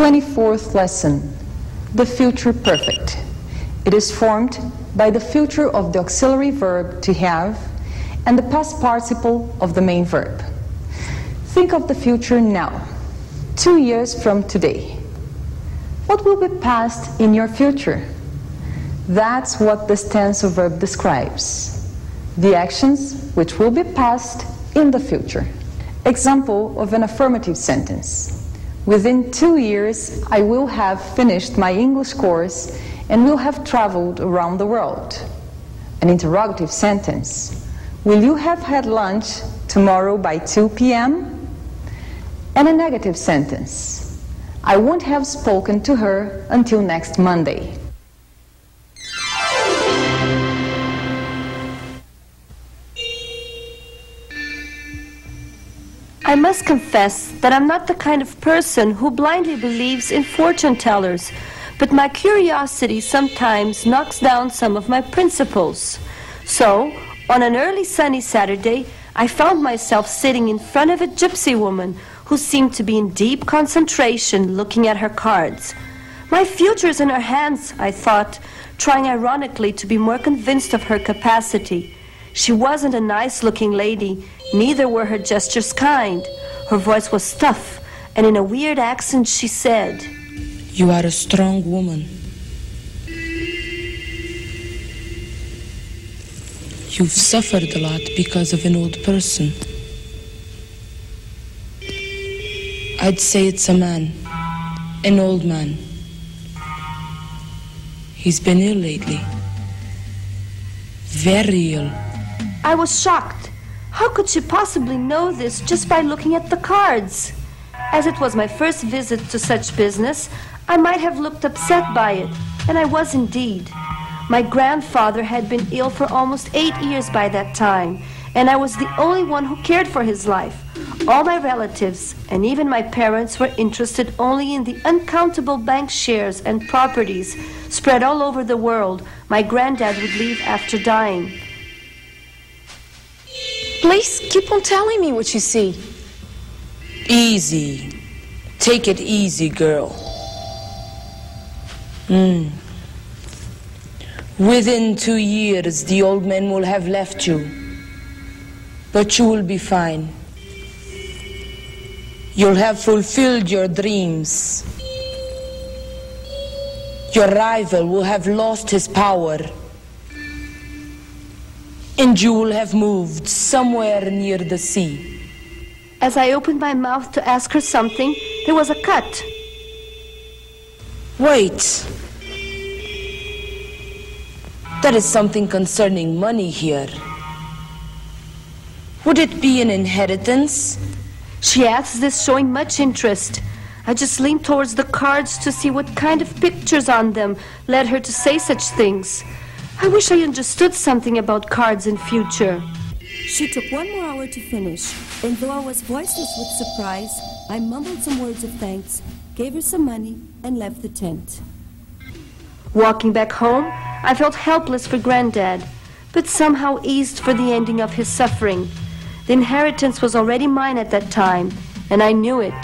24th lesson, the future perfect. It is formed by the future of the auxiliary verb to have and the past participle of the main verb. Think of the future now, 2 years from today. What will be past in your future? That's what the stanza verb describes. The actions which will be past in the future. Example of an affirmative sentence. Within 2 years, I will have finished my English course and will have traveled around the world. An interrogative sentence. Will you have had lunch tomorrow by 2 p.m.? And a negative sentence. I won't have spoken to her until next Monday. I must confess that I'm not the kind of person who blindly believes in fortune tellers, but my curiosity sometimes knocks down some of my principles. So, on an early sunny Saturday, I found myself sitting in front of a gypsy woman who seemed to be in deep concentration looking at her cards. My future's in her hands, I thought, trying ironically to be more convinced of her capacity. She wasn't a nice-looking lady, neither were her gestures kind. Her voice was tough, and in a weird accent she said, "You are a strong woman. You've suffered a lot because of an old person. I'd say it's a man, an old man. He's been ill lately. Very ill." I was shocked. How could she possibly know this just by looking at the cards? As it was my first visit to such business, I might have looked upset by it, and I was indeed. My grandfather had been ill for almost 8 years by that time, and I was the only one who cared for his life. All my relatives, and even my parents, were interested only in the uncountable bank shares and properties spread all over the world my granddad would leave after dying. Please, keep on telling me what you see. Easy. Take it easy, girl. Within 2 years, the old man will have left you. But you will be fine. You'll have fulfilled your dreams. Your rival will have lost his power. And you will have moved somewhere near the sea. As I opened my mouth to ask her something, there was a cut. Wait. There is something concerning money here. Would it be an inheritance? She asked this, showing much interest. I just leaned towards the cards to see what kind of pictures on them led her to say such things. I wish I understood something about cards in future. She took 1 more hour to finish, and though I was voiceless with surprise, I mumbled some words of thanks, gave her some money, and left the tent. Walking back home, I felt helpless for Granddad, but somehow eased for the ending of his suffering. The inheritance was already mine at that time, and I knew it.